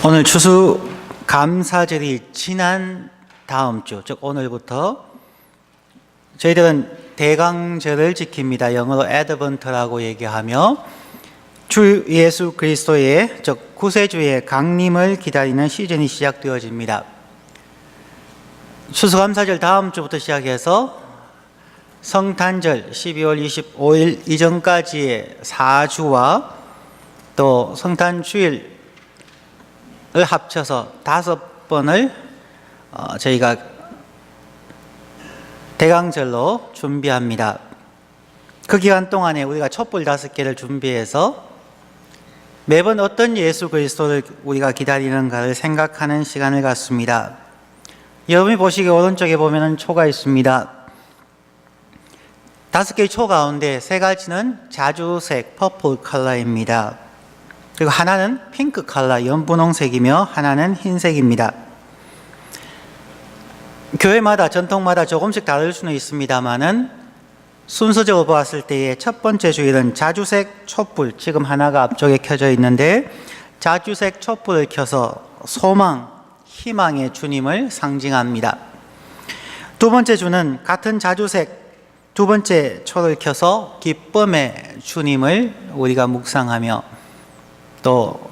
오늘 추수 감사절이 지난 다음 주, 즉 오늘부터 저희들은 대강절을 지킵니다. 영어로 애드번트라고 얘기하며 주 예수 그리스도의 즉 구세주의 강림을 기다리는 시즌이 시작되어집니다. 추수감사절 다음 주부터 시작해서 성탄절 12월 25일 이전까지의 4주와 또 성탄주일을 합쳐서 5번을 저희가 대강절로 준비합니다. 그 기간 동안에 우리가 촛불 5개를 준비해서 매번 어떤 예수 그리스도를 우리가 기다리는가를 생각하는 시간을 갖습니다. 여러분이 보시기에 오른쪽에 보면 초가 있습니다. 5개의 초 가운데 3가지는 자주색 퍼플 컬러입니다. 그리고 하나는 핑크 컬러 연분홍색이며 하나는 흰색입니다. 교회마다 전통마다 조금씩 다를 수는 있습니다만은 순서적으로 보았을 때의 첫 번째 주일은 자주색 촛불, 지금 하나가 앞쪽에 켜져 있는데 자주색 촛불을 켜서 소망, 희망의 주님을 상징합니다. 두 번째 주는 같은 자주색 두 번째 초를 켜서 기쁨의 주님을 우리가 묵상하며 또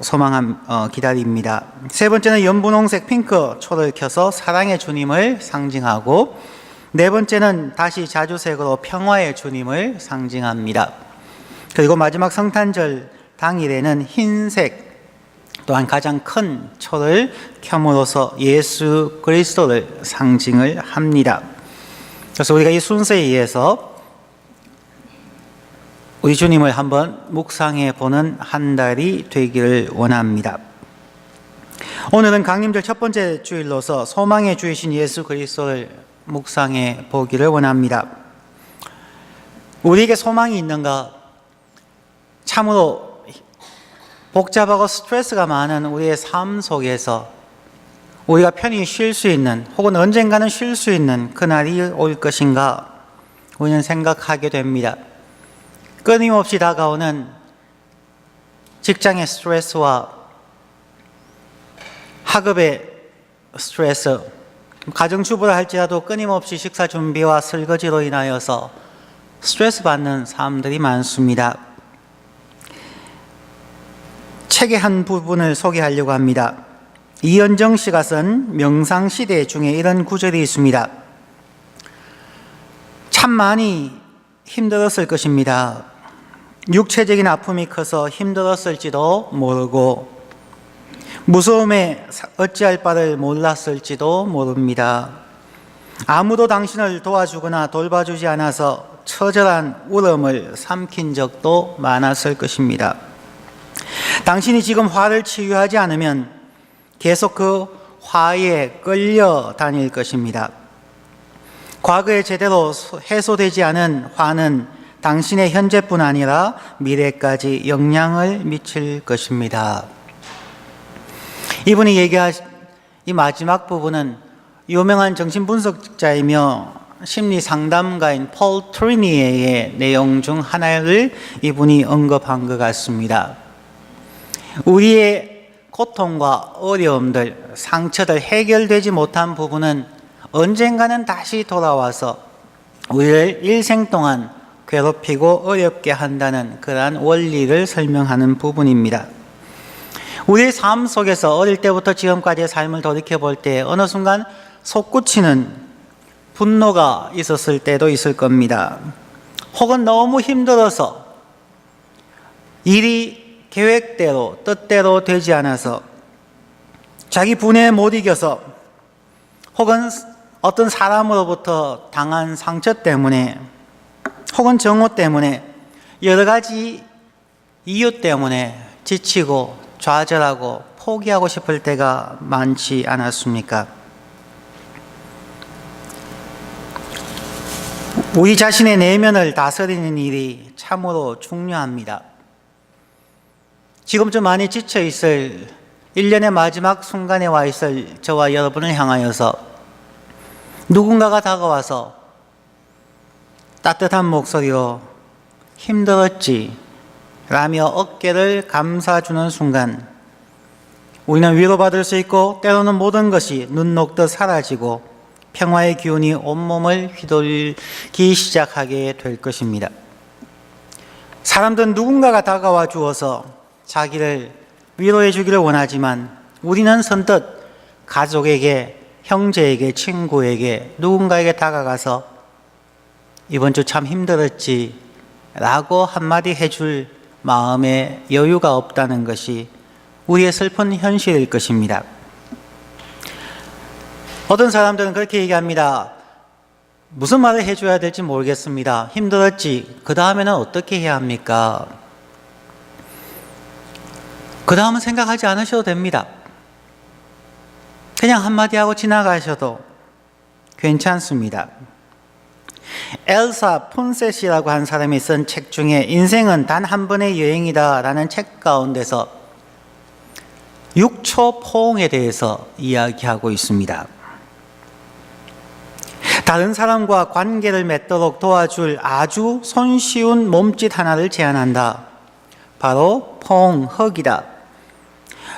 기다립니다. 세 번째는 연분홍색 핑크 초를 켜서 사랑의 주님을 상징하고 네 번째는 다시 자주색으로 평화의 주님을 상징합니다. 그리고 마지막 성탄절 당일에는 흰색 또한 가장 큰 초를 켬으로써 예수 그리스도를 상징을 합니다. 그래서 우리가 이 순서에 의해서 우리 주님을 한번 묵상해 보는 한 달이 되기를 원합니다. 오늘은 강림절 첫 번째 주일로서 소망의 주이신 예수 그리스도를 묵상해 보기를 원합니다. 우리에게 소망이 있는가? 참으로 복잡하고 스트레스가 많은 우리의 삶 속에서 우리가 편히 쉴 수 있는 혹은 언젠가는 쉴 수 있는 그날이 올 것인가 우리는 생각하게 됩니다. 끊임없이 다가오는 직장의 스트레스와 학업의 스트레스, 가정주부라 할지라도 끊임없이 식사 준비와 설거지로 인하여서 스트레스 받는 사람들이 많습니다. 책의 한 부분을 소개하려고 합니다. 이현정 씨가 쓴 명상시대 중에 이런 구절이 있습니다. 참 많이 힘들었을 것입니다. 육체적인 아픔이 커서 힘들었을지도 모르고 무서움에 어찌할 바를 몰랐을지도 모릅니다. 아무도 당신을 도와주거나 돌봐주지 않아서 처절한 울음을 삼킨 적도 많았을 것입니다. 당신이 지금 화를 치유하지 않으면 계속 그 화에 끌려 다닐 것입니다. 과거에 제대로 해소되지 않은 화는 당신의 현재뿐 아니라 미래까지 영향을 미칠 것입니다. 이분이 얘기한 이 마지막 부분은 유명한 정신분석자이며 심리상담가인 폴 트리니에의 내용 중 하나를 이분이 언급한 것 같습니다. 우리의 고통과 어려움들, 상처들, 해결되지 못한 부분은 언젠가는 다시 돌아와서 우리를 일생 동안 괴롭히고 어렵게 한다는 그러한 원리를 설명하는 부분입니다. 우리의 삶 속에서 어릴 때부터 지금까지의 삶을 돌이켜볼 때 어느 순간 솟구치는 분노가 있었을 때도 있을 겁니다. 혹은 너무 힘들어서 일이 계획대로 뜻대로 되지 않아서 자기 분해에 못 이겨서 혹은 어떤 사람으로부터 당한 상처 때문에 혹은 정오 때문에 여러 가지 이유 때문에 지치고 좌절하고 포기하고 싶을 때가 많지 않았습니까? 우리 자신의 내면을 다스리는 일이 참으로 중요합니다. 지금 좀 많이 지쳐 있을 1년의 마지막 순간에 와 있을 저와 여러분을 향하여서 누군가가 다가와서 따뜻한 목소리로 힘들었지 라며 어깨를 감싸주는 순간 우리는 위로받을 수 있고 때로는 모든 것이 눈 녹듯 사라지고 평화의 기운이 온몸을 휘돌기 시작하게 될 것입니다. 사람들은 누군가가 다가와 주어서 자기를 위로해 주기를 원하지만 우리는 선뜻 가족에게, 형제에게, 친구에게, 누군가에게 다가가서 이번 주 참 힘들었지 라고 한마디 해줄 마음에 여유가 없다는 것이 우리의 슬픈 현실일 것입니다. 어떤 사람들은 그렇게 얘기합니다. 무슨 말을 해줘야 될지 모르겠습니다. 힘들었지. 그 다음에는 어떻게 해야 합니까? 그 다음은 생각하지 않으셔도 됩니다. 그냥 한마디 하고 지나가셔도 괜찮습니다. 엘사 폰셋이라고 한 사람이 쓴 책 중에 인생은 단 한 번의 여행이다 라는 책 가운데서 6초 포옹에 대해서 이야기하고 있습니다. 다른 사람과 관계를 맺도록 도와줄 아주 손쉬운 몸짓 하나를 제안한다. 바로 포옹, 헉이다.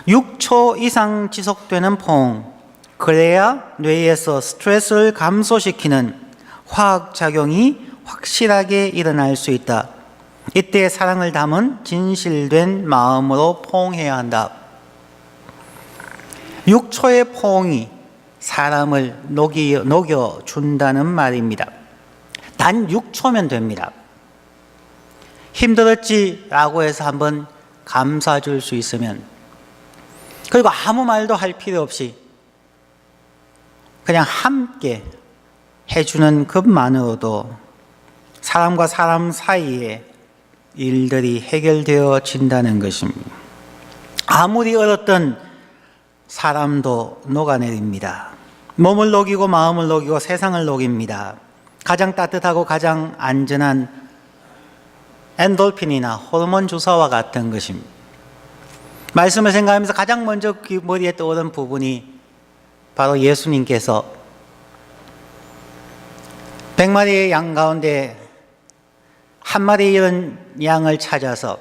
6초 이상 지속되는 포옹. 그래야 뇌에서 스트레스를 감소시키는 화학작용이 확실하게 일어날 수 있다. 이때 사랑을 담은 진실된 마음으로 포옹해야 한다. 6초의 포옹이 사람을 녹여준다는 말입니다. 단 6초면 됩니다. 힘들었지 라고 해서 한번 감싸줄 수 있으면, 그리고 아무 말도 할 필요 없이 그냥 함께 해주는 것만으로도 사람과 사람 사이에 일들이 해결되어진다는 것입니다. 아무리 얼었던 사람도 녹아내립니다. 몸을 녹이고 마음을 녹이고 세상을 녹입니다. 가장 따뜻하고 가장 안전한 엔돌핀이나 호르몬 주사와 같은 것입니다. 말씀을 생각하면서 가장 먼저 머리에 떠오른 부분이 바로 예수님께서 100마리의 양 가운데 한 마리 잃은 양을 찾아서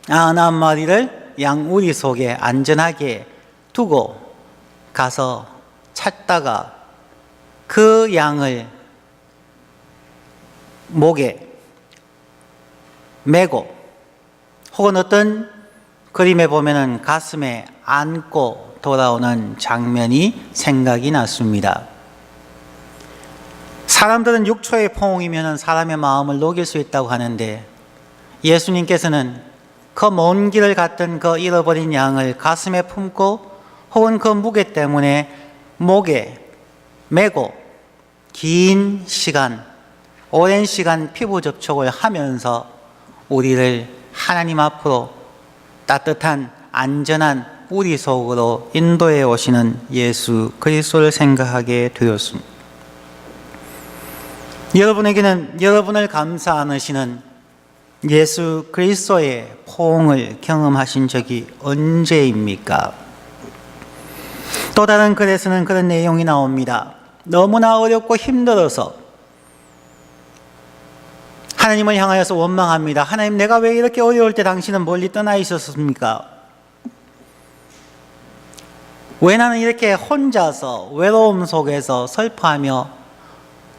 91마리를 양우리 속에 안전하게 두고 가서 찾다가 그 양을 목에 메고, 혹은 어떤 그림에 보면은 가슴에 안고 돌아오는 장면이 생각이 났습니다. 사람들은 6초의 포옹이면 사람의 마음을 녹일 수 있다고 하는데, 예수님께서는 그 먼 길을 갔던 그 잃어버린 양을 가슴에 품고 혹은 그 무게 때문에 목에 메고 긴 시간, 오랜 시간 피부 접촉을 하면서 우리를 하나님 앞으로 따뜻한 안전한 우리 속으로 인도해 오시는 예수 그리스도를 생각하게 되었습니다. 여러분에게는 여러분을 감싸 안으시는 예수 그리스도의 포옹을 경험하신 적이 언제입니까? 또 다른 글에서는 그런 내용이 나옵니다. 너무나 어렵고 힘들어서 하나님을 향하여서 원망합니다. 하나님, 내가 왜 이렇게 어려울 때 당신은 멀리 떠나 있었습니까? 왜 나는 이렇게 혼자서 외로움 속에서 슬퍼하며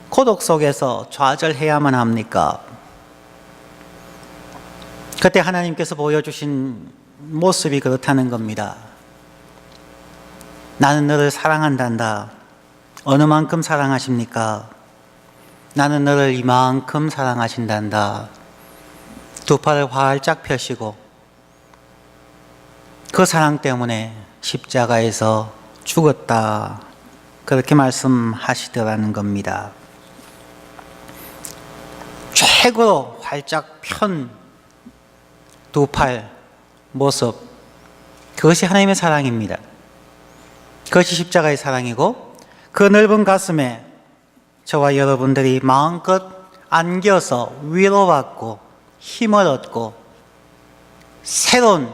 고독 속에서 좌절해야만 합니까? 그때 하나님께서 보여주신 모습이 그렇다는 겁니다. 나는 너를 사랑한단다. 어느 만큼 사랑하십니까? 나는 너를 이만큼 사랑하신단다. 두 팔을 활짝 펴시고 그 사랑 때문에 십자가에서 죽었다. 그렇게 말씀하시더라는 겁니다. 최고로 활짝 편 두 팔 모습, 그것이 하나님의 사랑입니다. 그것이 십자가의 사랑이고, 그 넓은 가슴에 저와 여러분들이 마음껏 안겨서 위로받고 힘을 얻고 새로운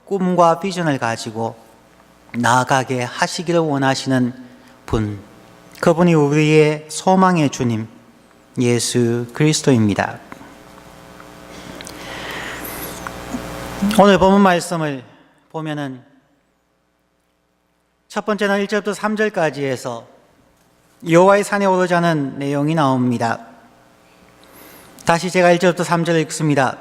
꿈과 비전을 가지고 나아가게 하시기를 원하시는 분, 그분이 우리의 소망의 주님 예수 그리스도입니다. 오늘 본문 말씀을 보면은 첫 번째는 1절부터 3절까지 해서 여호와의 산에 오르자는 내용이 나옵니다. 다시 제가 1절부터 3절 읽습니다.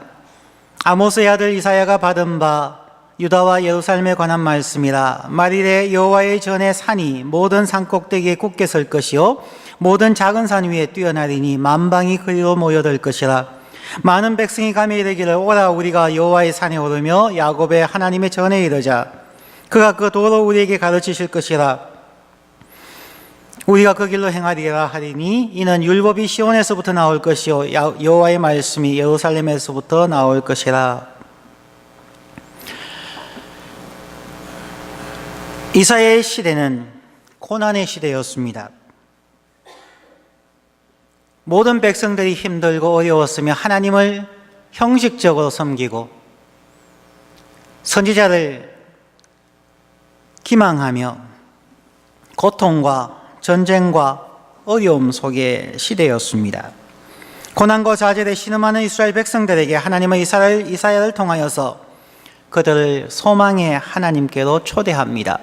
아모스의 아들 이사야가 받은 바 유다와 예루살렘에 관한 말씀이라. 말일에 여호와의 전에 산이 모든 산 꼭대기에 굳게 설 것이요 모든 작은 산 위에 뛰어나리니 만방이 그리로 모여들 것이라. 많은 백성이 가며 이르기를 오라 우리가 여호와의 산에 오르며 야곱의 하나님의 전에 이르자. 그가 그 도로 우리에게 가르치실 것이라. 우리가 그 길로 행하리라 하리니 이는 율법이 시온에서부터 나올 것이요 여호와의 말씀이 예루살렘에서부터 나올 것이라. 이사야의 시대는 고난의 시대였습니다. 모든 백성들이 힘들고 어려웠으며 하나님을 형식적으로 섬기고 선지자를 기망하며 고통과 전쟁과 어려움 속의 시대였습니다. 고난과 좌절에 신음하는 이스라엘 백성들에게 하나님은 이사야를 통하여서 그들을 소망의 하나님께로 초대합니다.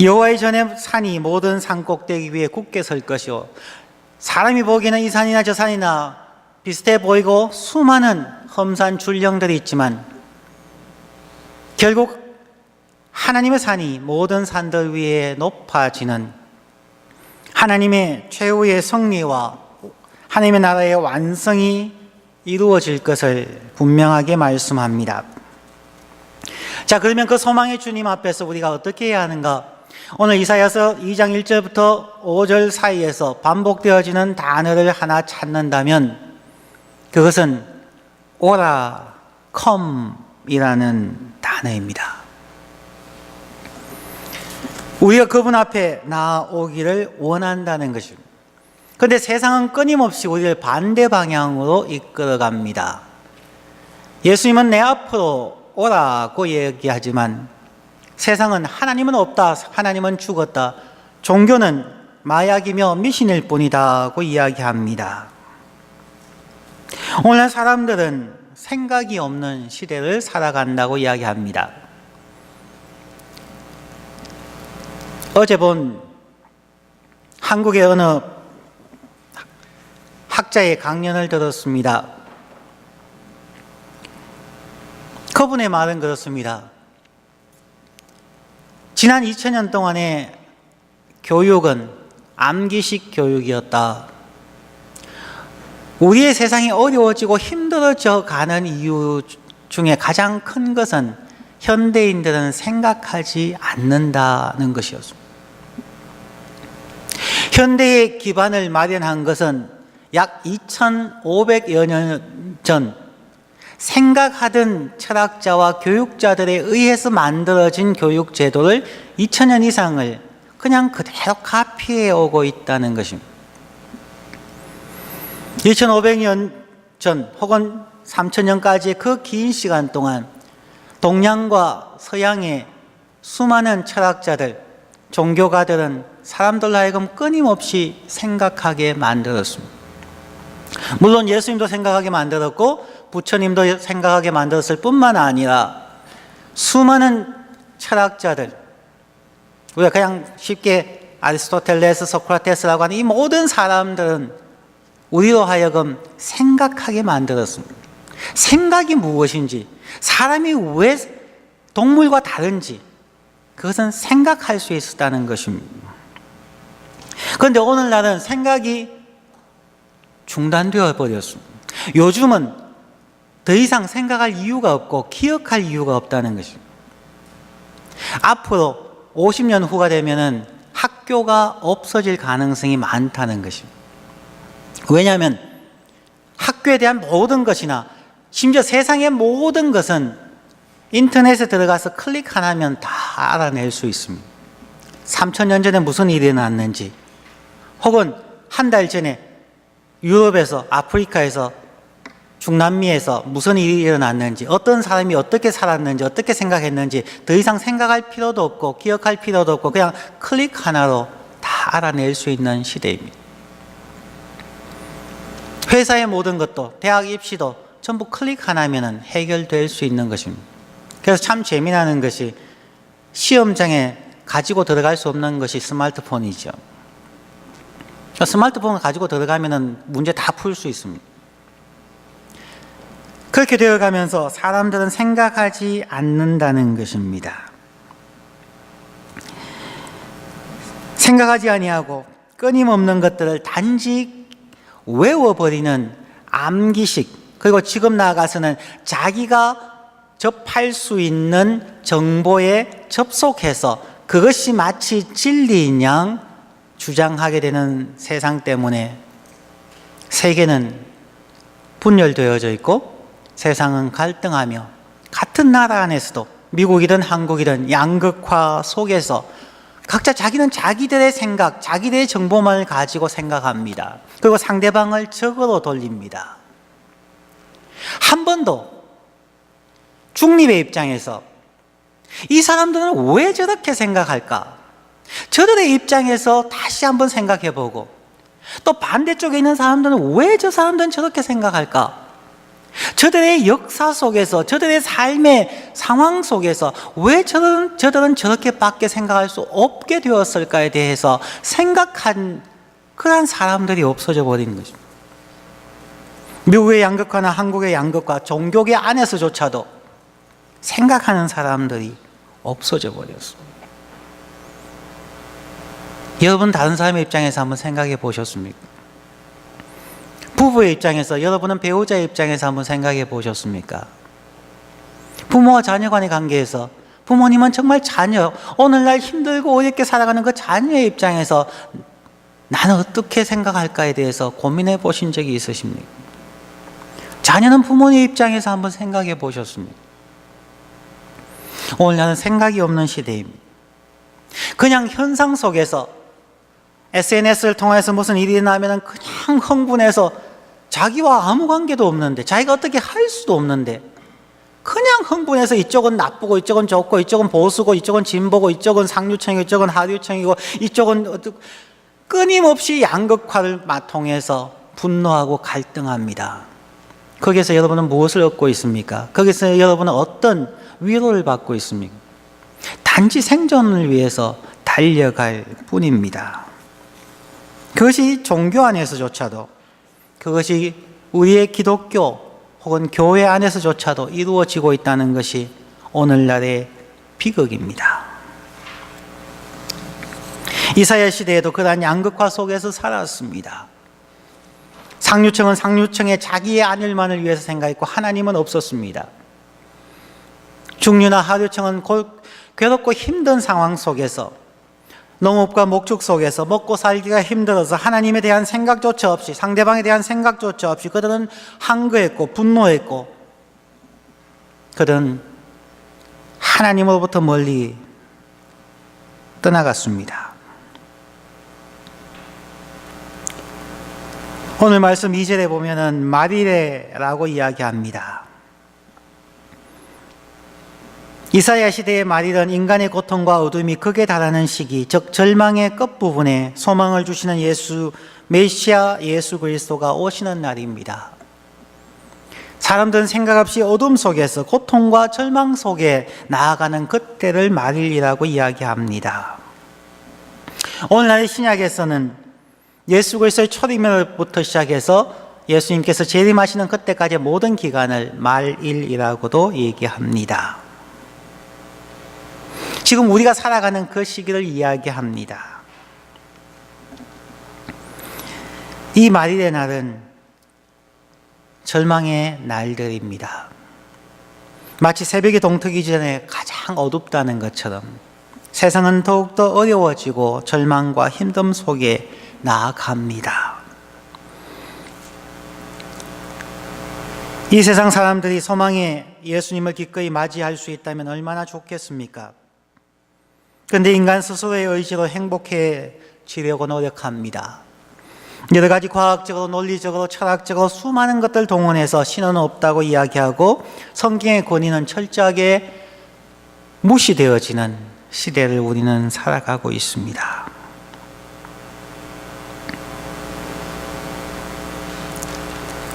여호와의 전에 산이 모든 산 꼭대기 위에 굳게 설 것이요 사람이 보기에는 이 산이나 저 산이나 비슷해 보이고 수많은 험산 줄령들이 있지만 결국 하나님의 산이 모든 산들 위에 높아지는 하나님의 최후의 승리와 하나님의 나라의 완성이 이루어질 것을 분명하게 말씀합니다. 자, 그러면 그 소망의 주님 앞에서 우리가 어떻게 해야 하는가? 오늘 이사야서 2장 1절부터 5절 사이에서 반복되어지는 단어를 하나 찾는다면 그것은 오라, come이라는 단어입니다. 우리가 그분 앞에 나오기를 원한다는 것입니다. 그런데 세상은 끊임없이 우리를 반대 방향으로 이끌어갑니다. 예수님은 내 앞으로 오라고 얘기하지만 세상은 하나님은 없다, 하나님은 죽었다, 종교는 마약이며 미신일 뿐이다고 이야기합니다. 오늘 사람들은 생각이 없는 시대를 살아간다고 이야기합니다. 어제 본 한국의 어느 학자의 강연을 들었습니다. 그분의 말은 그렇습니다. 지난 2000년 동안의 교육은 암기식 교육이었다. 우리의 세상이 어려워지고 힘들어져 가는 이유 중에 가장 큰 것은 현대인들은 생각하지 않는다는 것이었습니다. 현대의 기반을 마련한 것은 약 2500여 년 전 생각하던 철학자와 교육자들에 의해서 만들어진 교육 제도를 2000년 이상을 그냥 그대로 카피해 오고 있다는 것입니다. 2500년 전 혹은 3000년까지의 그 긴 시간 동안 동양과 서양의 수많은 철학자들, 종교가들은 사람들로 하여금 끊임없이 생각하게 만들었습니다. 물론 예수님도 생각하게 만들었고 부처님도 생각하게 만들었을 뿐만 아니라 수많은 철학자들, 우리가 그냥 쉽게 아리스토텔레스, 소크라테스라고 하는 이 모든 사람들은 우리로 하여금 생각하게 만들었습니다. 생각이 무엇인지, 사람이 왜 동물과 다른지 그것은 생각할 수 있었다는 것입니다. 그런데 오늘날은 생각이 중단되어 버렸습니다. 요즘은 더 이상 생각할 이유가 없고 기억할 이유가 없다는 것입니다. 앞으로 50년 후가 되면은 학교가 없어질 가능성이 많다는 것입니다. 왜냐하면 학교에 대한 모든 것이나 심지어 세상의 모든 것은 인터넷에 들어가서 클릭 하나 하면 다 알아낼 수 있습니다. 3000년 전에 무슨 일이 일어났는지, 혹은 한 달 전에 유럽에서, 아프리카에서, 중남미에서 무슨 일이 일어났는지, 어떤 사람이 어떻게 살았는지, 어떻게 생각했는지 더 이상 생각할 필요도 없고 기억할 필요도 없고 그냥 클릭 하나로 다 알아낼 수 있는 시대입니다. 회사의 모든 것도, 대학 입시도 전부 클릭 하나면 해결될 수 있는 것입니다. 그래서 참 재미나는 것이 시험장에 가지고 들어갈 수 없는 것이 스마트폰이죠. 스마트폰을 가지고 들어가면 문제 다 풀 수 있습니다. 그렇게 되어가면서 사람들은 생각하지 않는다는 것입니다. 생각하지 아니하고 끊임없는 것들을 단지 외워버리는 암기식, 그리고 지금 나아가서는 자기가 접할 수 있는 정보에 접속해서 그것이 마치 진리인 양 주장하게 되는 세상 때문에 세계는 분열되어져 있고 세상은 갈등하며 같은 나라 안에서도 미국이든 한국이든 양극화 속에서 각자 자기는 자기들의 생각, 자기들의 정보만을 가지고 생각합니다. 그리고 상대방을 적으로 돌립니다. 한 번도 중립의 입장에서 이 사람들은 왜 저렇게 생각할까? 저들의 입장에서 다시 한번 생각해보고 또 반대쪽에 있는 사람들은 왜 저 사람들은 저렇게 생각할까? 저들의 역사 속에서, 저들의 삶의 상황 속에서 왜 저들은 저렇게밖에 생각할 수 없게 되었을까에 대해서 생각한 그러한 사람들이 없어져 버리는 것입니다. 미국의 양극화나 한국의 양극화, 종교계 안에서조차도 생각하는 사람들이 없어져 버렸습니다. 여러분 다른 사람의 입장에서 한번 생각해 보셨습니까? 부부의 입장에서, 여러분은 배우자의 입장에서 한번 생각해 보셨습니까? 부모와 자녀 간의 관계에서 부모님은 정말 자녀, 오늘날 힘들고 어렵게 살아가는 그 자녀의 입장에서 나는 어떻게 생각할까에 대해서 고민해 보신 적이 있으십니까? 자녀는 부모의 입장에서 한번 생각해 보셨습니까? 오늘날은 생각이 없는 시대입니다. 그냥 현상 속에서 SNS를 통해서 무슨 일이 나면 그냥 흥분해서 자기와 아무 관계도 없는데, 자기가 어떻게 할 수도 없는데 그냥 흥분해서 이쪽은 나쁘고 이쪽은 좋고 이쪽은 보수고 이쪽은 진보고 이쪽은 상류층이고 이쪽은 하류층이고 이쪽은 끊임없이 양극화를 통해서 분노하고 갈등합니다. 거기에서 여러분은 무엇을 얻고 있습니까? 거기서 여러분은 어떤 위로를 받고 있습니까? 단지 생존을 위해서 달려갈 뿐입니다. 그것이 종교 안에서조차도, 그것이 우리의 기독교 혹은 교회 안에서조차도 이루어지고 있다는 것이 오늘날의 비극입니다. 이사야 시대에도 그러한 양극화 속에서 살았습니다. 상류층은 상류층의 자기의 안일만을 위해서 생각했고 하나님은 없었습니다. 중류나 하류층은 괴롭고 힘든 상황 속에서, 농업과 목축 속에서 먹고 살기가 힘들어서 하나님에 대한 생각조차 없이, 상대방에 대한 생각조차 없이 그들은 항거했고 분노했고 그들은 하나님으로부터 멀리 떠나갔습니다. 오늘 말씀 2절에 보면은 마리레라고 이야기합니다. 이사야 시대의 말일은 인간의 고통과 어둠이 극에 달하는 시기, 즉 절망의 끝부분에 소망을 주시는 메시아 예수 그리스도가 오시는 날입니다. 사람들은 생각 없이 어둠 속에서 고통과 절망 속에 나아가는 그때를 말일이라고 이야기합니다. 오늘날의 신약에서는 예수 그리스도의 초림부터 시작해서 예수님께서 재림하시는 그때까지의 모든 기간을 말일이라고도 얘기합니다. 지금 우리가 살아가는 그 시기를 이야기합니다. 이 말일의 날은 절망의 날들입니다. 마치 새벽이 동트기 전에 가장 어둡다는 것처럼 세상은 더욱더 어려워지고 절망과 힘듦 속에 나아갑니다. 이 세상 사람들이 소망의 예수님을 기꺼이 맞이할 수 있다면 얼마나 좋겠습니까? 그런데 인간 스스로의 의지로 행복해지려고 노력합니다. 여러 가지 과학적으로, 논리적으로, 철학적으로 수많은 것들 동원해서 신은 없다고 이야기하고 성경의 권위는 철저하게 무시되어지는 시대를 우리는 살아가고 있습니다.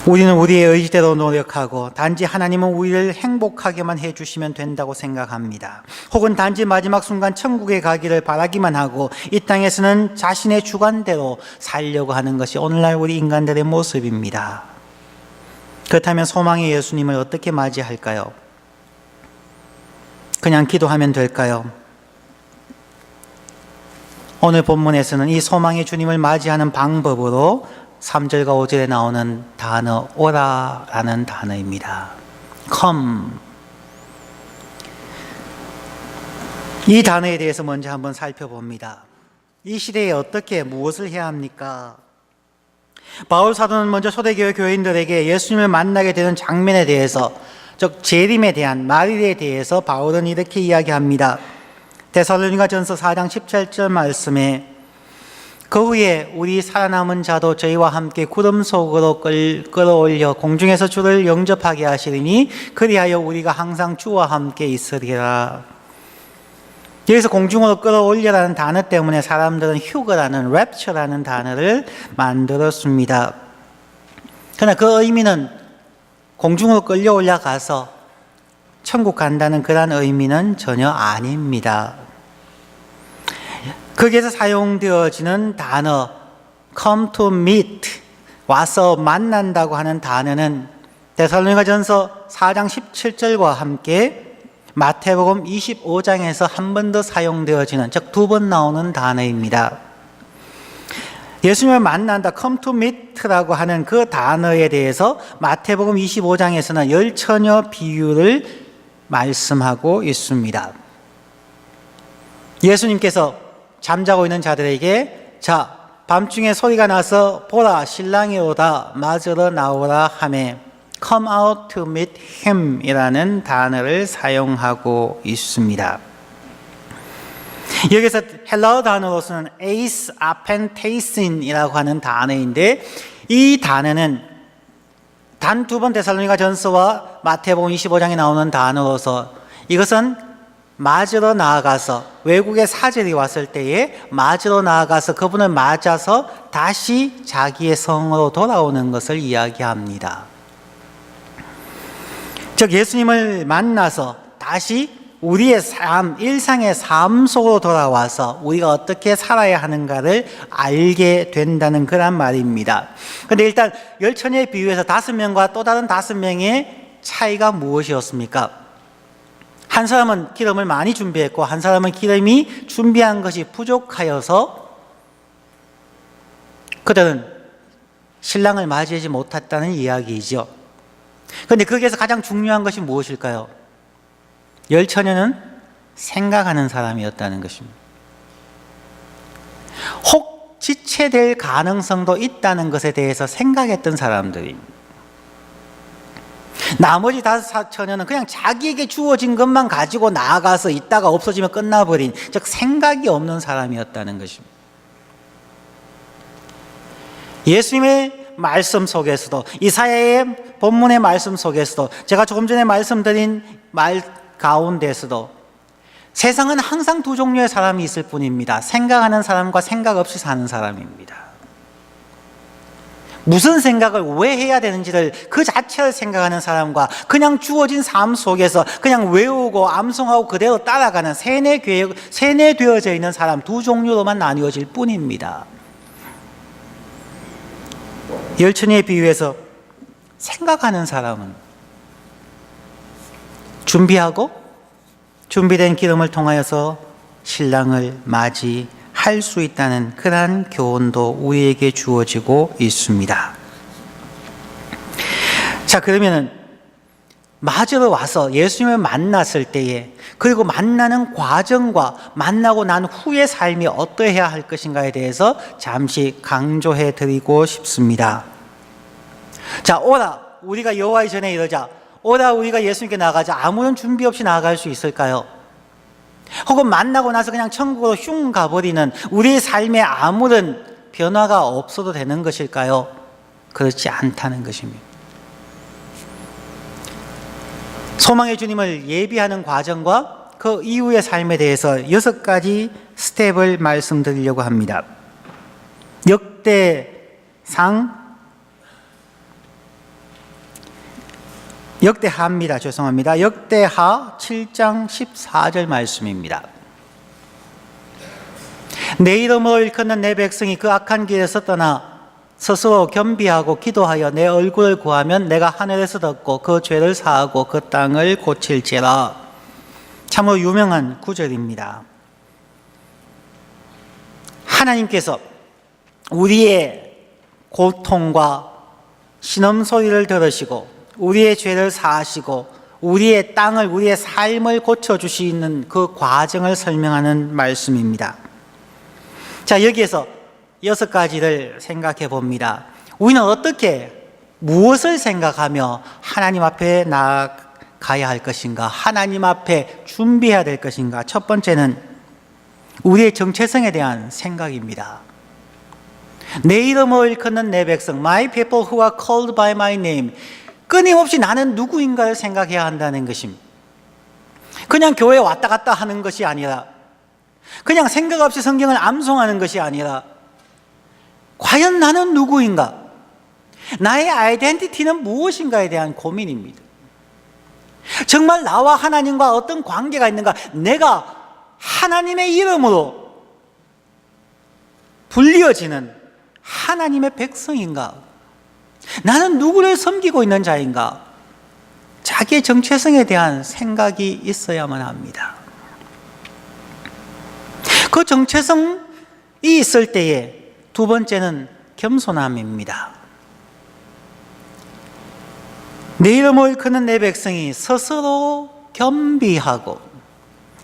우리는 우리의 의지대로 노력하고 단지 하나님은 우리를 행복하게만 해주시면 된다고 생각합니다. 혹은 단지 마지막 순간 천국에 가기를 바라기만 하고 이 땅에서는 자신의 주관대로 살려고 하는 것이 오늘날 우리 인간들의 모습입니다. 그렇다면 소망의 예수님을 어떻게 맞이할까요? 그냥 기도하면 될까요? 오늘 본문에서는 이 소망의 주님을 맞이하는 방법으로 3절과 5절에 나오는 단어 오라라는 단어입니다. come. 이 단어에 대해서 먼저 한번 살펴봅니다. 이 시대에 어떻게 무엇을 해야 합니까? 바울 사도는 먼저 초대교회 교인들에게 예수님을 만나게 되는 장면에 대해서, 즉 재림에 대한 말일에 대해서 바울은 이렇게 이야기합니다. 데살로니가전서 4장 17절 말씀에 그 후에 우리 살아남은 자도 저희와 함께 구름 속으로 끌어올려 공중에서 주를 영접하게 하시리니 그리하여 우리가 항상 주와 함께 있으리라. 여기서 공중으로 끌어올려라는 단어 때문에 사람들은 휴거라는 랩처라는 단어를 만들었습니다. 그러나 그 의미는 공중으로 끌려 올라가서 천국 간다는 그런 의미는 전혀 아닙니다. 거기에서 사용되어지는 단어 come to meet, 와서 만난다고 하는 단어는 데살로니가전서 4장 17절과 함께 마태복음 25장에서 한 번 더 사용되어지는, 즉 두 번 나오는 단어입니다. 예수님을 만난다, come to meet라고 하는 그 단어에 대해서 마태복음 25장에서는 열처녀 비유를 말씀하고 있습니다. 예수님께서 잠자고 있는 자들에게 자, 밤중에 소리가 나서 보라 신랑이 오다 맞으러 나오라 하매 come out to meet him 이라는 단어를 사용하고 있습니다. 여기서 헬라어 단어로서는 에이스 아펜테이신 이라고 하는 단어인데 이 단어는 단 두 번 데살로니가 전서와 마태복음 25장에 나오는 단어로서 이것은 맞으러 나아가서 외국의 사절이 왔을 때에 맞으러 나아가서 그분을 맞아서 다시 자기의 성으로 돌아오는 것을 이야기합니다. 즉 예수님을 만나서 다시 우리의 삶, 일상의 삶 속으로 돌아와서 우리가 어떻게 살아야 하는가를 알게 된다는 그런 말입니다. 그런데 일단 열처녀의 비유에서 5명과 또 다른 5명의 차이가 무엇이었습니까? 한 사람은 기름을 많이 준비했고 한 사람은 기름이 준비한 것이 부족하여서 그들은 신랑을 맞이하지 못했다는 이야기이죠. 그런데 거기에서 가장 중요한 것이 무엇일까요? 열처녀는 생각하는 사람이었다는 것입니다. 혹 지체될 가능성도 있다는 것에 대해서 생각했던 사람들입니다. 나머지 5처녀는 그냥 자기에게 주어진 것만 가지고 나아가서 있다가 없어지면 끝나버린, 즉 생각이 없는 사람이었다는 것입니다. 예수님의 말씀 속에서도, 이사야의 본문의 말씀 속에서도, 제가 조금 전에 말씀드린 말 가운데서도 세상은 항상 두 종류의 사람이 있을 뿐입니다. 생각하는 사람과 생각 없이 사는 사람입니다. 무슨 생각을 왜 해야 되는지를 그 자체를 생각하는 사람과 그냥 주어진 삶 속에서 그냥 외우고 암송하고 그대로 따라가는 세뇌되어져 있는 사람, 두 종류로만 나뉘어질 뿐입니다. 열처녀의 비유에서 생각하는 사람은 준비하고 준비된 기름을 통하여서 신랑을 맞이할 수 있다는 그러한 교훈도 우리에게 주어지고 있습니다. 자, 그러면은 맞으러 와서 예수님을 만났을 때에, 그리고 만나는 과정과 만나고 난 후의 삶이 어떠해야 할 것인가에 대해서 잠시 강조해 드리고 싶습니다. 자, 오라, 우리가 여호와의 전에 이르자, 오라 우리가 예수님께 나가자, 아무런 준비 없이 나아갈 수 있을까요? 혹은 만나고 나서 그냥 천국으로 슝 가버리는 우리의 삶에 아무런 변화가 없어도 되는 것일까요? 그렇지 않다는 것입니다. 소망의 주님을 예비하는 과정과 그 이후의 삶에 대해서 6가지 스텝을 말씀드리려고 합니다. 역대상 역대하입니다. 죄송합니다. 역대하 7장 14절 말씀입니다. 내 이름으로 일컫는 내 백성이 그 악한 길에서 떠나 스스로 겸비하고 기도하여 내 얼굴을 구하면 내가 하늘에서 듣고 그 죄를 사하고 그 땅을 고칠지라. 참으로 유명한 구절입니다. 하나님께서 우리의 고통과 신음소리를 들으시고 우리의 죄를 사하시고 우리의 땅을, 우리의 삶을 고쳐주시는 그 과정을 설명하는 말씀입니다. 자, 여기에서 6가지를 생각해 봅니다. 우리는 어떻게, 무엇을 생각하며 하나님 앞에 나아가야 할 것인가, 하나님 앞에 준비해야 될 것인가. 첫 번째는 우리의 정체성에 대한 생각입니다. 내 이름을 일컫는 내 백성, My people who are called by my name. 끊임없이 나는 누구인가를 생각해야 한다는 것입니다. 그냥 교회에 왔다 갔다 하는 것이 아니라, 그냥 생각 없이 성경을 암송하는 것이 아니라, 과연 나는 누구인가? 나의 아이덴티티는 무엇인가에 대한 고민입니다. 정말 나와 하나님과 어떤 관계가 있는가? 내가 하나님의 이름으로 불리어지는 하나님의 백성인가? 나는 누구를 섬기고 있는 자인가? 자기의 정체성에 대한 생각이 있어야만 합니다. 그 정체성이 있을 때에 두 번째는 겸손함입니다. 내 이름을 일컫는 내 백성이 스스로 겸비하고,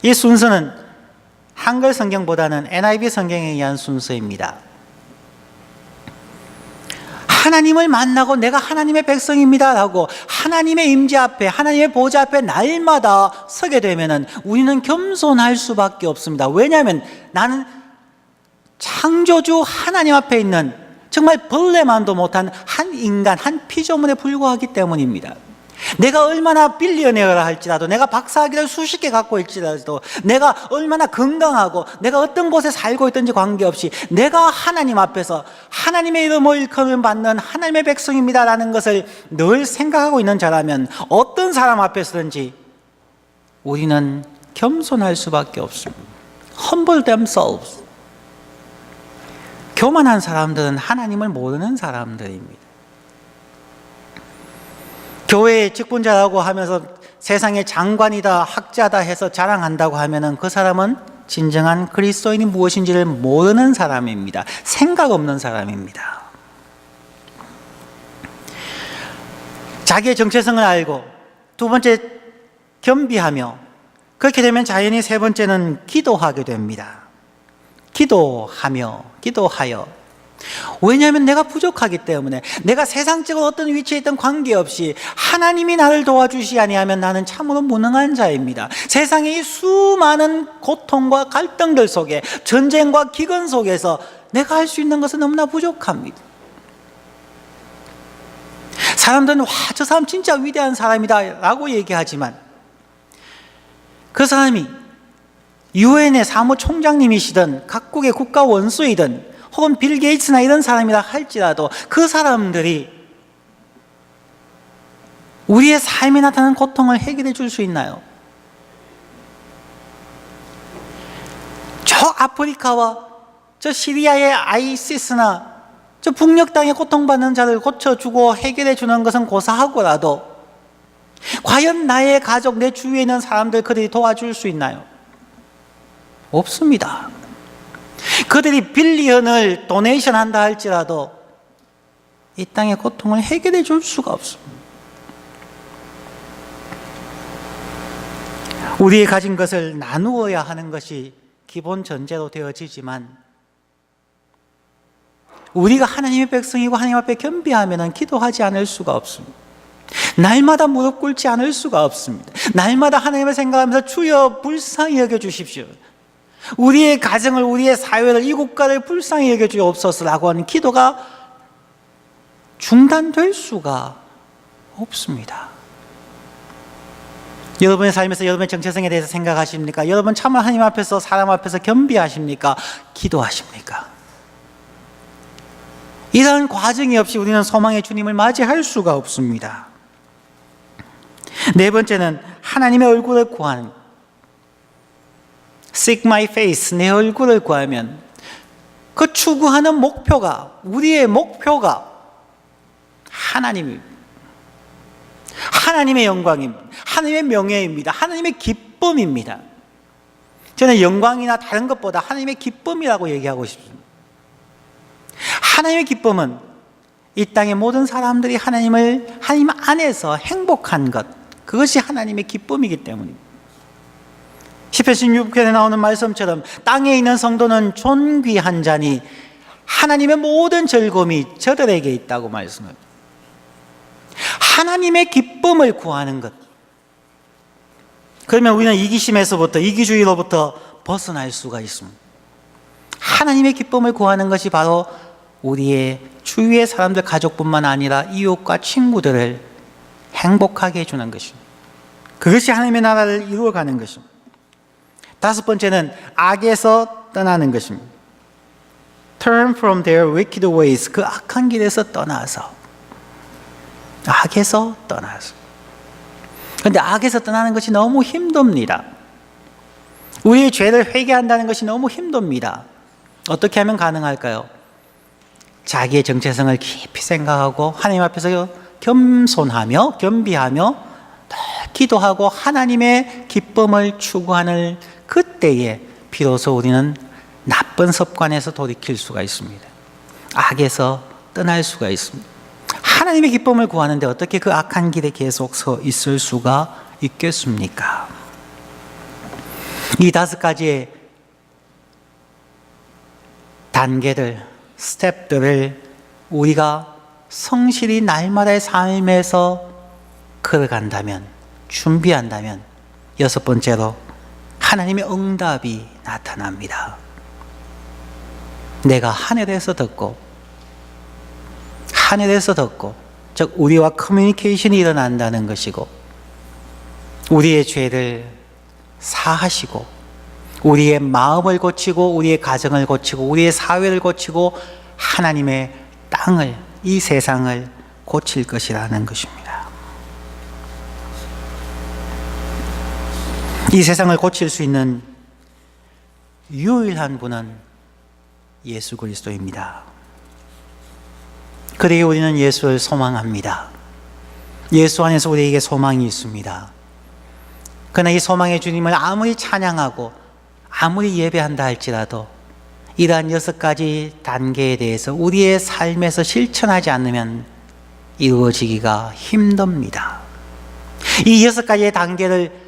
이 순서는 한글 성경보다는 NIV 성경에 의한 순서입니다. 하나님을 만나고 내가 하나님의 백성입니다 라고 하나님의 임재 앞에, 하나님의 보좌 앞에 날마다 서게 되면 우리는 겸손할 수밖에 없습니다. 왜냐하면 나는 창조주 하나님 앞에 있는 정말 벌레만도 못한 한 인간, 한 피조물에 불과하기 때문입니다. 내가 얼마나 빌리어네어라 할지라도, 내가 박사학위를 수십 개 갖고 있지라도, 내가 얼마나 건강하고 내가 어떤 곳에 살고 있든지 관계없이 내가 하나님 앞에서 하나님의 이름을 일컬음 받는 하나님의 백성입니다 라는 것을 늘 생각하고 있는 자라면 어떤 사람 앞에서든지 우리는 겸손할 수밖에 없습니다. Humble themselves. 교만한 사람들은 하나님을 모르는 사람들입니다. 교회의 직분자라고 하면서 세상의 장관이다, 학자다 해서 자랑한다고 하면은 그 사람은 진정한 그리스도인이 무엇인지를 모르는 사람입니다. 생각 없는 사람입니다. 자기의 정체성을 알고, 두 번째 겸비하며, 그렇게 되면 자연히 세 번째는 기도하게 됩니다. 기도하여. 왜냐하면 내가 부족하기 때문에, 내가 세상적으로 어떤 위치에 있든 관계없이 하나님이 나를 도와주시 아니하면 나는 참으로 무능한 자입니다. 세상의 이 수많은 고통과 갈등들 속에, 전쟁과 기근 속에서 내가 할 수 있는 것은 너무나 부족합니다. 사람들은 와, 저 사람 진짜 위대한 사람이다 라고 얘기하지만, 그 사람이 유엔의 사무총장님이시든 각국의 국가 원수이든 혹은 빌 게이츠나 이런 사람이라 할지라도 그 사람들이 우리의 삶에 나타나는 고통을 해결해 줄 수 있나요? 저 아프리카와 저 시리아의 아이시스나 저 북녘 땅에 고통받는 자를 고쳐주고 해결해 주는 것은 고사하고라도 과연 나의 가족, 내 주위에 있는 사람들 그들이 도와줄 수 있나요? 없습니다. 그들이 빌리언을 도네이션 한다 할지라도 이 땅의 고통을 해결해 줄 수가 없습니다. 우리의 가진 것을 나누어야 하는 것이 기본 전제로 되어지지만, 우리가 하나님의 백성이고 하나님 앞에 겸비하면 기도하지 않을 수가 없습니다. 날마다 무릎 꿇지 않을 수가 없습니다. 날마다 하나님을 생각하면서 주여 불쌍히 여겨주십시오, 우리의 가정을, 우리의 사회를, 이 국가를 불쌍히 여겨주옵소서라고 하는 기도가 중단될 수가 없습니다. 여러분의 삶에서 여러분의 정체성에 대해서 생각하십니까? 여러분 참으로 하나님 앞에서, 사람 앞에서 겸비하십니까? 기도하십니까? 이러한 과정이 없이 우리는 소망의 주님을 맞이할 수가 없습니다. 네 번째는 하나님의 얼굴을 구하는, Seek my face, 내 얼굴을 구하면 그 추구하는 목표가, 우리의 목표가 하나님입니다. 하나님의 영광입니다. 하나님의 명예입니다. 하나님의 기쁨입니다. 저는 영광이나 다른 것보다 하나님의 기쁨이라고 얘기하고 싶습니다. 하나님의 기쁨은 이 땅의 모든 사람들이 하나님 안에서 행복한 것, 그것이 하나님의 기쁨이기 때문입니다. 시편 16편에 나오는 말씀처럼 땅에 있는 성도는 존귀한 자니 하나님의 모든 즐거움이 저들에게 있다고 말씀합니다. 하나님의 기쁨을 구하는 것. 그러면 우리는 이기심에서부터, 이기주의로부터 벗어날 수가 있습니다. 하나님의 기쁨을 구하는 것이 바로 우리의 주위의 사람들, 가족뿐만 아니라 이웃과 친구들을 행복하게 해주는 것입니다. 그것이 하나님의 나라를 이루어가는 것입니다. 다섯 번째는 악에서 떠나는 것입니다. Turn from their wicked ways, 그 악한 길에서 떠나서, 악에서 떠나서. 그런데 악에서 떠나는 것이 너무 힘듭니다. 우리의 죄를 회개한다는 것이 너무 힘듭니다. 어떻게 하면 가능할까요? 자기의 정체성을 깊이 생각하고 하나님 앞에서 겸손하며 겸비하며 기도하고 하나님의 기쁨을 추구하는 그때에 비로소 우리는 나쁜 습관에서 돌이킬 수가 있습니다. 악에서 떠날 수가 있습니다. 하나님의 기쁨을 구하는데 어떻게 그 악한 길에 계속 서 있을 수가 있겠습니까? 이 다섯 가지의 단계들, 스텝들을 우리가 성실히 날마다의 삶에서 걸어간다면, 준비한다면, 여섯 번째로 하나님의 응답이 나타납니다. 내가 하늘에서 듣고, 즉 우리와 커뮤니케이션이 일어난다는 것이고, 우리의 죄를 사하시고, 우리의 마음을 고치고, 우리의 가정을 고치고, 우리의 사회를 고치고, 하나님의 땅을, 이 세상을 고칠 것이라는 것입니다. 이 세상을 고칠 수 있는 유일한 분은 예수 그리스도입니다. 그러기에 우리는 예수를 소망합니다. 예수 안에서 우리에게 소망이 있습니다. 그러나 이 소망의 주님을 아무리 찬양하고 아무리 예배한다 할지라도 이러한 여섯 가지 단계에 대해서 우리의 삶에서 실천하지 않으면 이루어지기가 힘듭니다. 이 여섯 가지의 단계를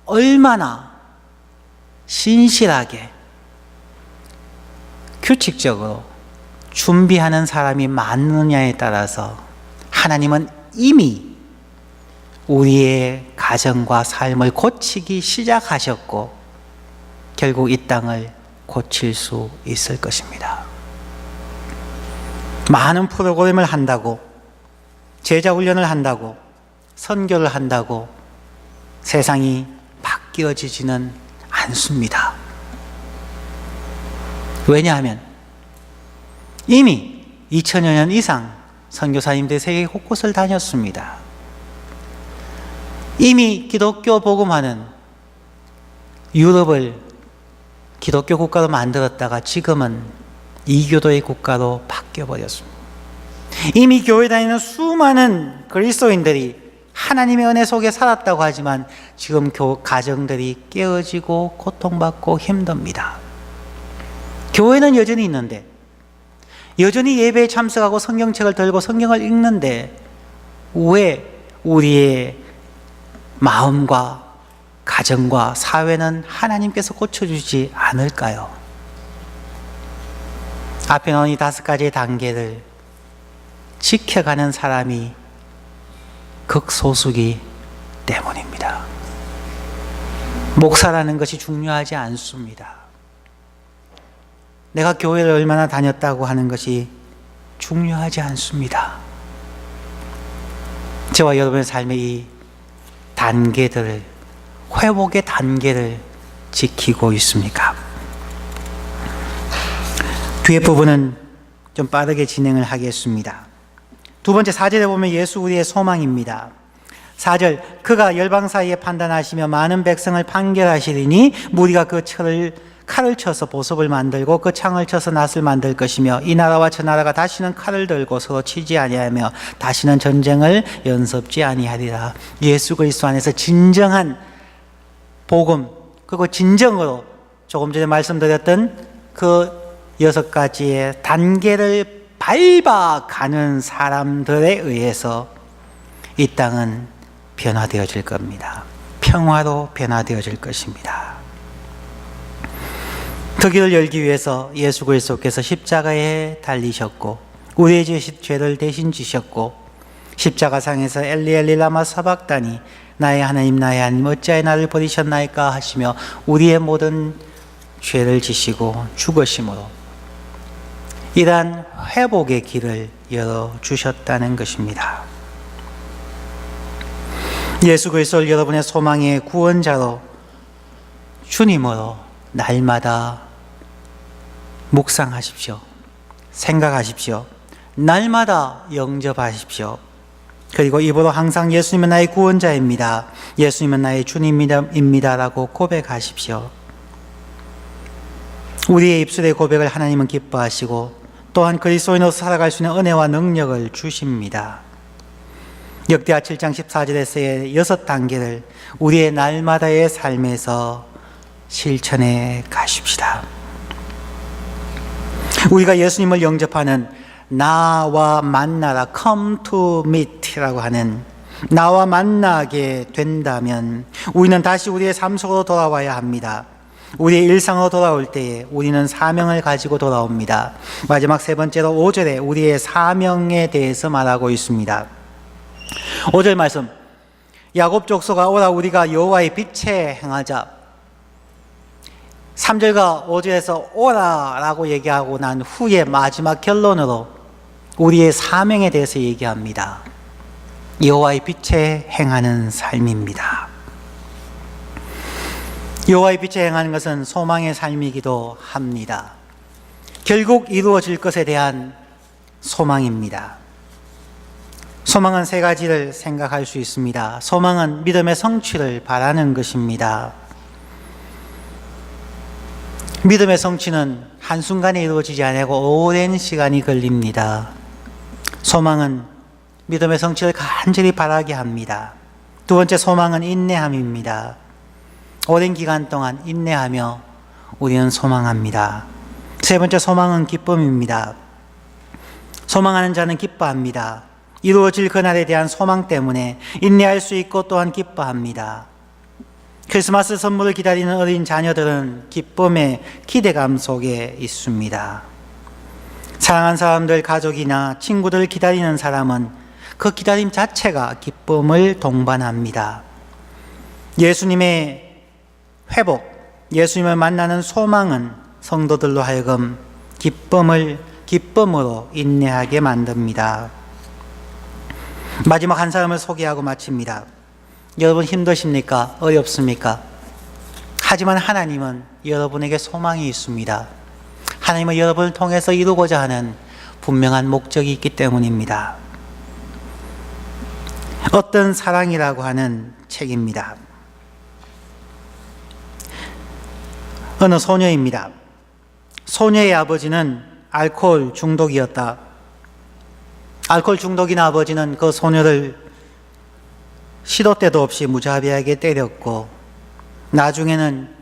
얼마나 신실하게 규칙적으로 준비하는 사람이 많느냐에 따라서 하나님은 이미 우리의 가정과 삶을 고치기 시작하셨고 결국 이 땅을 고칠 수 있을 것입니다. 많은 프로그램을 한다고, 제자 훈련을 한다고, 선교를 한다고 세상이 바뀌어지지는 않습니다. 왜냐하면 이미 2000여 년 이상 선교사님들이 세계 곳곳을 다녔습니다. 이미 기독교 복음화는 유럽을 기독교 국가로 만들었다가 지금은 이교도의 국가로 바뀌어버렸습니다. 이미 교회 다니는 수많은 그리스도인들이 하나님의 은혜 속에 살았다고 하지만 지금 가정들이 깨어지고 고통받고 힘듭니다. 교회는 여전히 있는데, 여전히 예배에 참석하고 성경책을 들고 성경을 읽는데 왜 우리의 마음과 가정과 사회는 하나님께서 고쳐주지 않을까요? 앞에 나온 이 다섯 가지의 단계를 지켜가는 사람이 극소수이기 때문입니다. 목사라는 것이 중요하지 않습니다. 내가 교회를 얼마나 다녔다고 하는 것이 중요하지 않습니다. 저와 여러분의 삶의 이 단계들을, 회복의 단계를 지키고 있습니까? 뒤에 부분은 좀 빠르게 진행을 하겠습니다. 두 번째 4절에 보면 예수 우리의 소망입니다. 4절 그가 열방 사이에 판단하시며 많은 백성을 판결하시리니 무리가 그 칼을 쳐서 보석을 만들고 그 창을 쳐서 낫을 만들 것이며 이 나라와 저 나라가 다시는 칼을 들고 서로 치지 아니하며 다시는 전쟁을 연습지 아니하리라. 예수 그리스도 안에서 진정한 복음, 그리고 진정으로 조금 전에 말씀드렸던 그 6가지의 단계를 밟아가는 사람들에 의해서 이 땅은 변화되어질 겁니다. 평화로 변화되어질 것입니다. 그 길을 열기 위해서 예수 그리스도께서 십자가에 달리셨고 우리의 죄를 대신 지셨고 십자가상에서 엘리 엘리 라마 사박다니 나의 하나님 어찌하여 나를 버리셨나이까 하시며 우리의 모든 죄를 지시고 죽으심으로 이러한 회복의 길을 열어주셨다는 것입니다. 예수 그리스도를 여러분의 소망의 구원자로 주님으로 날마다 묵상하십시오. 생각하십시오. 날마다 영접하십시오. 그리고 입으로 항상 예수님은 나의 구원자입니다. 예수님은 나의 주님입니다. 라고 고백하십시오. 우리의 입술의 고백을 하나님은 기뻐하시고 또한 그리스도인으로 살아갈 수 있는 은혜와 능력을 주십니다. 역대하 7장 14절에서의 6단계를 우리의 날마다의 삶에서 실천해 가십시다. 우리가 예수님을 영접하는 나와 만나라, come to meet라고 하는 나와 만나게 된다면 우리는 다시 우리의 삶 속으로 돌아와야 합니다. 우리의 일상으로 돌아올 때에 우리는 사명을 가지고 돌아옵니다. 마지막 세 번째로 5절에 우리의 사명에 대해서 말하고 있습니다. 5절 말씀, 야곱 족속아 오라 우리가 여호와의 빛에 행하자. 3절과 5절에서 오라라고 얘기하고 난 후에 마지막 결론으로 우리의 사명에 대해서 얘기합니다. 여호와의 빛에 행하는 삶입니다. 여호와의 빛에 행하는 것은 소망의 삶이기도 합니다. 결국 이루어질 것에 대한 소망입니다. 소망은 세 가지를 생각할 수 있습니다. 소망은 믿음의 성취를 바라는 것입니다. 믿음의 성취는 한순간에 이루어지지 않고 오랜 시간이 걸립니다. 소망은 믿음의 성취를 간절히 바라게 합니다. 두 번째 소망은 인내함입니다. 오랜 기간 동안 인내하며 우리는 소망합니다. 세 번째 소망은 기쁨입니다. 소망하는 자는 기뻐합니다. 이루어질 그날에 대한 소망 때문에 인내할 수 있고 또한 기뻐합니다. 크리스마스 선물을 기다리는 어린 자녀들은 기쁨의 기대감 속에 있습니다. 사랑하는 사람들, 가족이나 친구들을 기다리는 사람은 그 기다림 자체가 기쁨을 동반합니다. 예수님의 회복, 예수님을 만나는 소망은 성도들로 하여금 기쁨으로 인내하게 만듭니다. 마지막 한 사람을 소개하고 마칩니다. 여러분 힘드십니까? 어렵습니까? 하지만 하나님은 여러분에게 소망이 있습니다. 하나님은 여러분을 통해서 이루고자 하는 분명한 목적이 있기 때문입니다. 어떤 사랑이라고 하는 책입니다. 어느 소녀입니다. 소녀의 아버지는 알코올 중독이었다. 알코올 중독인 아버지는 그 소녀를 시도 때도 없이 무자비하게 때렸고 나중에는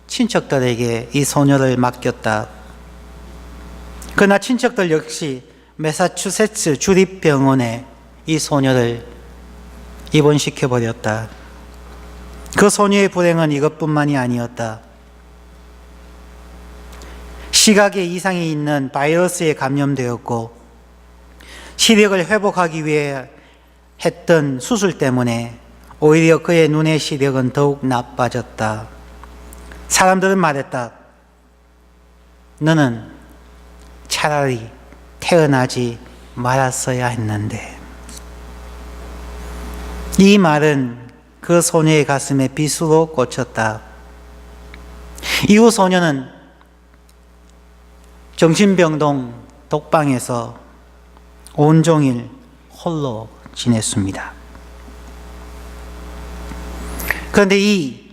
친척들에게 이 소녀를 맡겼다. 그러나 친척들 역시 매사추세츠 주립병원에 이 소녀를 입원시켜버렸다. 그 소녀의 불행은 이것뿐만이 아니었다. 시각에 이상이 있는 바이러스에 감염되었고 시력을 회복하기 위해 했던 수술 때문에 오히려 그의 눈의 시력은 더욱 나빠졌다. 사람들은 말했다. 너는 차라리 태어나지 말았어야 했는데. 이 말은 그 소녀의 가슴에 빗으로 꽂혔다. 이후 소녀는 정신병동 독방에서 온종일 홀로 지냈습니다. 그런데 이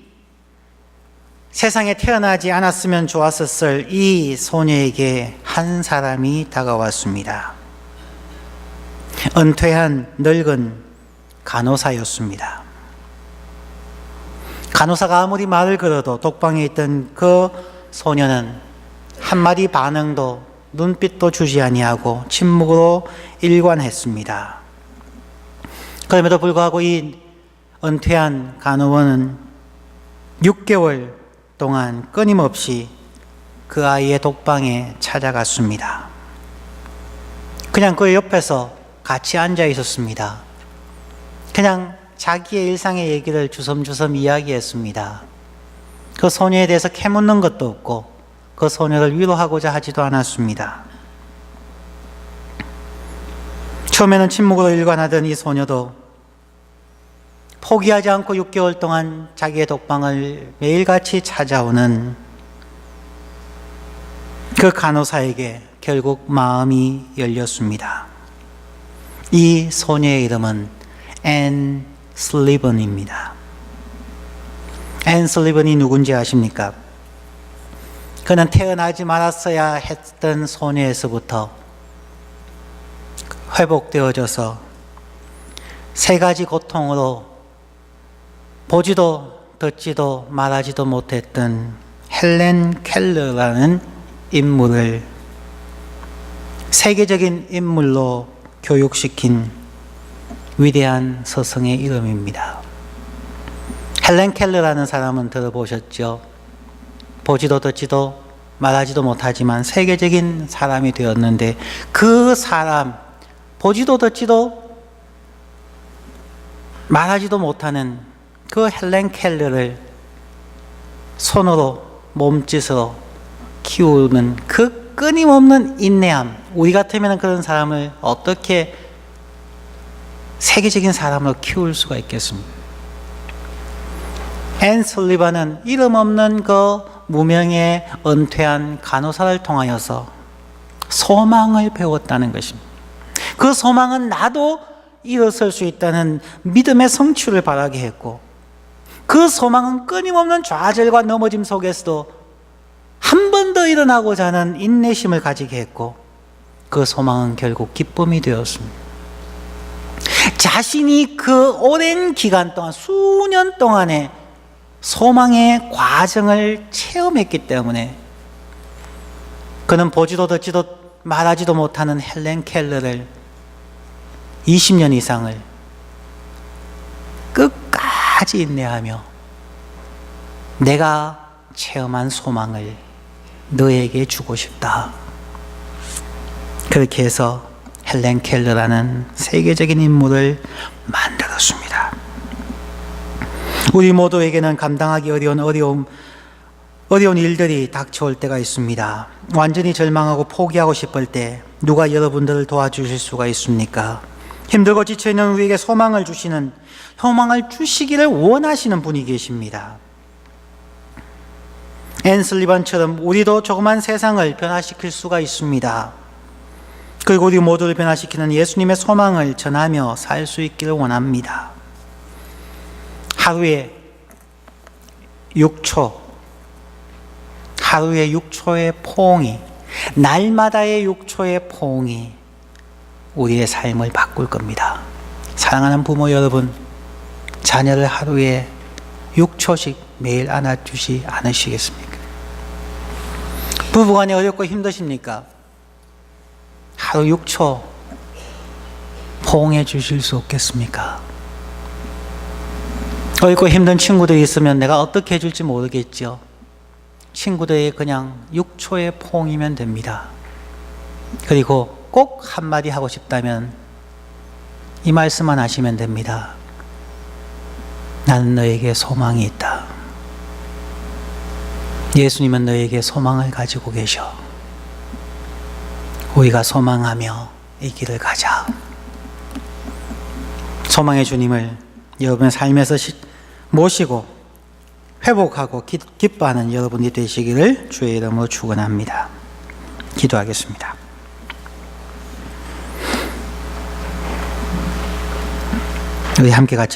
세상에 태어나지 않았으면 좋았었을 이 소녀에게 한 사람이 다가왔습니다. 은퇴한 늙은 간호사였습니다. 간호사가 아무리 말을 걸어도 독방에 있던 그 소녀는 한마디 반응도 눈빛도 주지 아니하고 침묵으로 일관했습니다. 그럼에도 불구하고 이 은퇴한 간호원은 6개월 동안 끊임없이 그 아이의 독방에 찾아갔습니다. 그냥 그 옆에서 같이 앉아 있었습니다. 그냥 자기의 일상의 얘기를 주섬주섬 이야기했습니다. 그 소녀에 대해서 캐묻는 것도 없고 그 소녀를 위로하고자 하지도 않았습니다. 처음에는 침묵으로 일관하던 이 소녀도 포기하지 않고 6개월 동안 자기의 독방을 매일같이 찾아오는 그 간호사에게 결국 마음이 열렸습니다. 이 소녀의 이름은 앤 슬리번입니다. 앤 슬리번이 누군지 아십니까? 그는 태어나지 말았어야 했던 소녀에서부터 회복되어져서 세 가지 고통으로 보지도 듣지도 말하지도 못했던 헬렌 켈러라는 인물을 세계적인 인물로 교육시킨 위대한 스승의 이름입니다. 헬렌 켈러라는 사람은 들어보셨죠? 보지도 듣지도 말하지도 못하지만 세계적인 사람이 되었는데 그 사람, 보지도 듣지도 말하지도 못하는 그 헬렌 켈러를 손으로 몸짓으로 키우는 그 끊임없는 인내함, 우리 같으면 그런 사람을 어떻게 세계적인 사람으로 키울 수가 있겠습니까? 앤 설리반은 이름 없는 그 무명의 은퇴한 간호사를 통하여서 소망을 배웠다는 것입니다. 그 소망은 나도 일어설 수 있다는 믿음의 성취를 바라게 했고, 그 소망은 끊임없는 좌절과 넘어짐 속에서도 한 번 더 일어나고자 하는 인내심을 가지게 했고, 그 소망은 결국 기쁨이 되었습니다. 자신이 그 오랜 기간 동안, 수년 동안의 소망의 과정을 체험했기 때문에 그는 보지도 듣지도 말하지도 못하는 헬렌 켈러를 20년 이상을 끝까지 인내하며 내가 체험한 소망을 너에게 주고 싶다. 그렇게 해서 헬렌 켈러라는 세계적인 인물을 만들었습니다. 우리 모두에게는 감당하기 어려운 일들이 닥쳐올 때가 있습니다. 완전히 절망하고 포기하고 싶을 때 누가 여러분들을 도와주실 수가 있습니까? 힘들고 지쳐있는 우리에게 소망을 주시기를 원하시는 분이 계십니다. 앤 슬리번처럼 우리도 조그만 세상을 변화시킬 수가 있습니다. 그리고 우리 모두를 변화시키는 예수님의 소망을 전하며 살 수 있기를 원합니다. 하루에 6초의 포옹이, 날마다의 6초의 포옹이 우리의 삶을 바꿀 겁니다. 사랑하는 부모 여러분, 자녀를 하루에 6초씩 매일 안아주시 않으시겠습니까? 부부간에 어렵고 힘드십니까? 하루 6초 포옹해 주실 수 없겠습니까? 어렵고 힘든 친구들이 있으면 내가 어떻게 해줄지 모르겠죠. 친구들에게 그냥 6초의 포옹이면 됩니다. 그리고 꼭 한마디 하고 싶다면 이 말씀만 하시면 됩니다. 나는 너에게 소망이 있다. 예수님은 너에게 소망을 가지고 계셔. 우리가 소망하며 이 길을 가자. 소망의 주님을 여러분의 삶에서 모시고 회복하고 기뻐하는 여러분이 되시기를 주의 이름으로 축원합니다. 기도하겠습니다. 우리 함께 같이